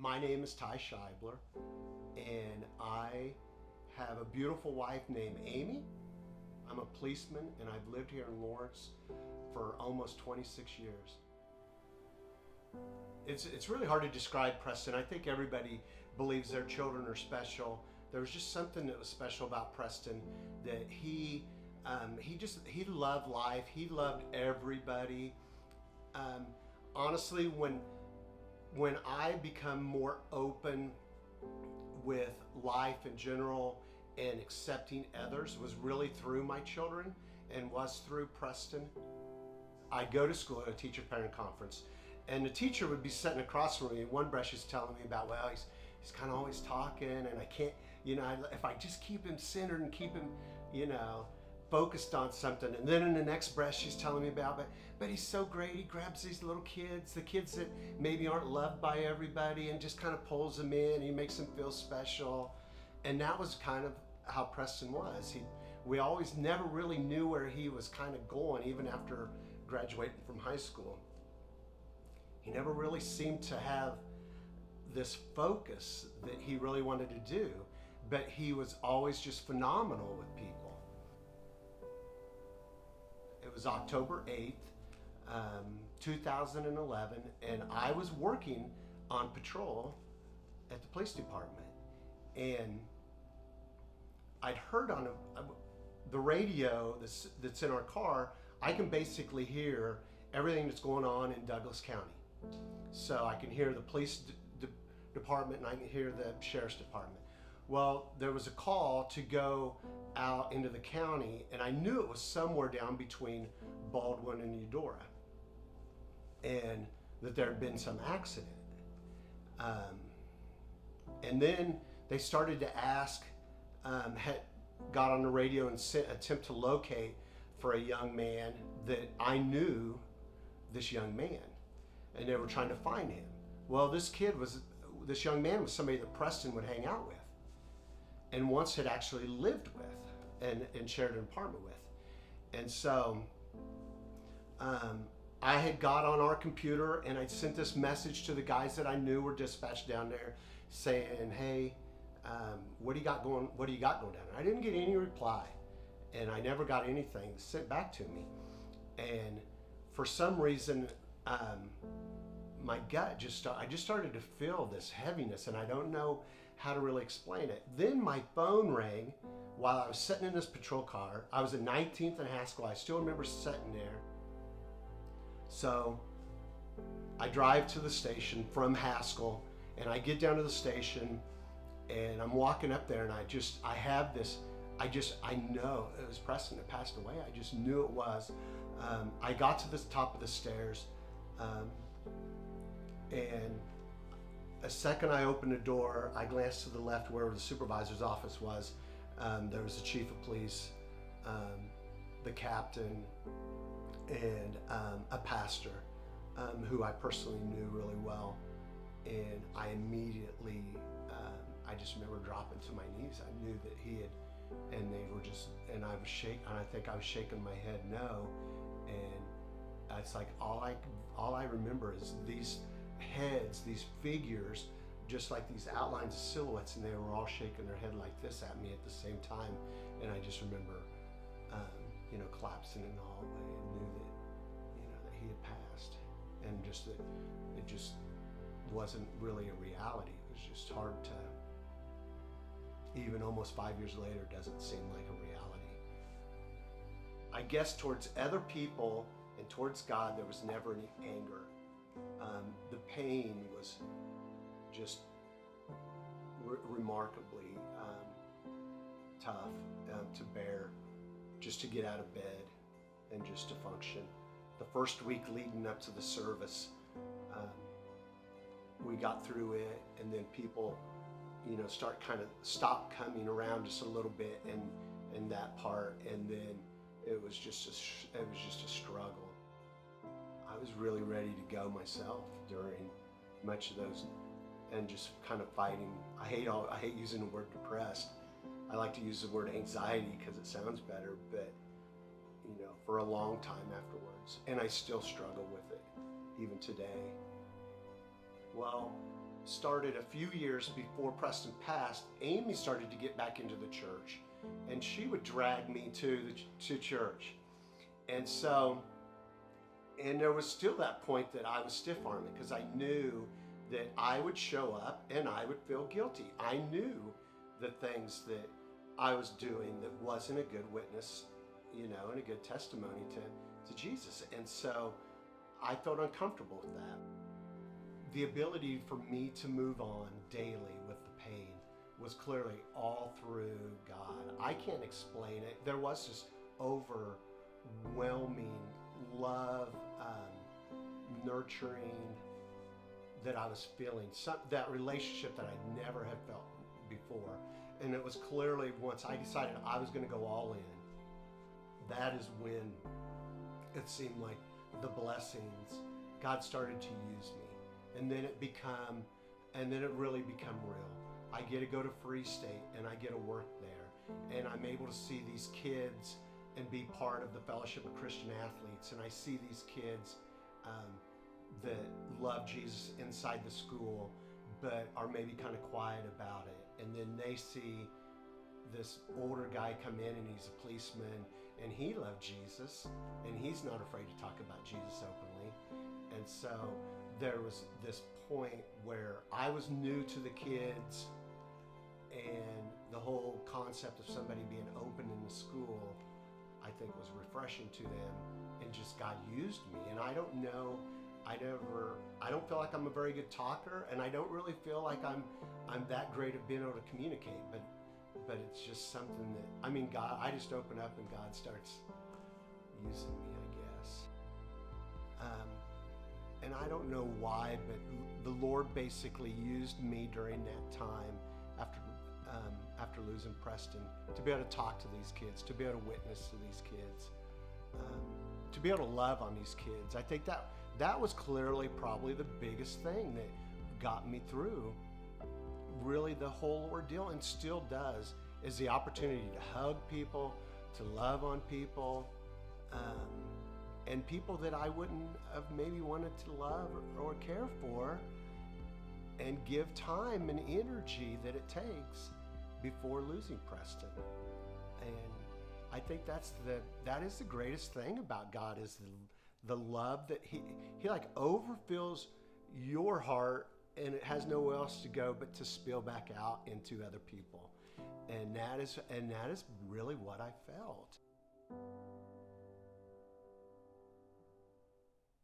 My name is Ty Scheibler, and I have a beautiful wife named Amy. I'm a policeman, and I've lived here in Lawrence for almost 26 years. It's really hard to describe Preston. I think everybody believes their children are special. There was just something that was special about Preston, that he loved life. He loved everybody. Honestly, when I become more open with life in general and accepting others was really through my children and was through Preston. I'd go to school at a teacher parent conference, and the teacher would be sitting across from me. One brush is telling me about, well, he's kind of always talking, and I can't, if I just keep him centered and keep him, focused on something. And then in the next breath, she's telling me about, but he's so great. He grabs these little kids, the kids that maybe aren't loved by everybody, and just kind of pulls them in. He makes them feel special. And that was kind of how Preston was. We always never really knew where he was kind of going, even after graduating from high school. He never really seemed to have this focus that he really wanted to do, but he was always just phenomenal with people. It was October 8th, 2011, and I was working on patrol at the police department. And I'd heard on the radio that's in our car, I can basically hear everything that's going on in Douglas County. So I can hear the police department, and I can hear the sheriff's department. Well, there was a call to go out into the county, and I knew it was somewhere down between Baldwin and Eudora, and that there had been some accident. And then they started to ask, got on the radio and attempt to locate for a young man that I knew this young man, and they were trying to find him. Well, this young man was somebody that Preston would hang out with, and once had actually lived with and shared an apartment with. And so I had got on our computer, and I'd sent this message to the guys that I knew were dispatched down there saying, hey, what do you got going down there? I didn't get any reply, and I never got anything sent back to me. And for some reason, my gut I just started to feel this heaviness, and I don't know how to really explain it. Then my phone rang while I was sitting in this patrol car. I was at 19th and Haskell. I still remember sitting there. So I drive to the station from Haskell, and I get down to the station, and I'm walking up there, and I know it was Preston that passed away. I just knew it was. I got to the top of the stairs, and a second I opened the door, I glanced to the left where the supervisor's office was. There was the chief of police, the captain, and a pastor who I personally knew really well. And I immediately, I just remember dropping to my knees. I knew that he had, and they were just, and I was shaking, and I think I was shaking my head no. And it's like all I remember is these heads, these figures, just like these outlines of silhouettes, and they were all shaking their head like this at me at the same time. And I just remember, collapsing in the hallway, and knew that he had passed, and just that it just wasn't really a reality. It was just hard to, even almost 5 years later, doesn't seem like a reality. I guess towards other people and towards God, there was never any anger. The pain was just remarkably tough to bear, just to get out of bed and just to function. The first week leading up to the service, we got through it, and then people, stop coming around just a little bit in that part, and then it was just a struggle. I was really ready to go myself during much of those, and just kind of fighting. I hate using the word depressed. I like to use the word anxiety because it sounds better, but for a long time afterwards. And I still struggle with it, even today. Well, started a few years before Preston passed. Amy started to get back into the church, and she would drag me to church. And so, and there was still that point that I was stiff-arming, because I knew that I would show up and I would feel guilty. I knew the things that I was doing that wasn't a good witness, and a good testimony to Jesus. And so I felt uncomfortable with that. The ability for me to move on daily with the pain was clearly all through God. I can't explain it. There was this overwhelming love, nurturing that I was feeling, that relationship that I never had felt before. And it was clearly, once I decided I was going to go all in, that is when it seemed like the blessings, God started to use me. And then it really become real. I get to go to Free State and I get to work there. And I'm able to see these kids and be part of the Fellowship of Christian Athletes. And I see these kids that love Jesus inside the school, but are maybe kind of quiet about it. And then they see this older guy come in, and he's a policeman, and he loved Jesus, and he's not afraid to talk about Jesus openly. And so there was this point where I was new to the kids, and the whole concept of somebody being open in the school, I think, was refreshing to them, and just God used me. And I don't know, I don't feel like I'm a very good talker, and I don't really feel like I'm that great at being able to communicate, but it's just something that, God, I just open up and God starts using me, I guess. And I don't know why, but the Lord basically used me during that time after losing Preston to be able to talk to these kids, to be able to witness to these kids, to be able to love on these kids. I think that was clearly probably the biggest thing that got me through really the whole ordeal, and still does, is the opportunity to hug people, to love on people, and people that I wouldn't have maybe wanted to love or care for, and give time and energy that it takes before losing Preston. And I think that is the greatest thing about God, is the love that he like overfills your heart, and it has nowhere else to go but to spill back out into other people. And that is really what I felt.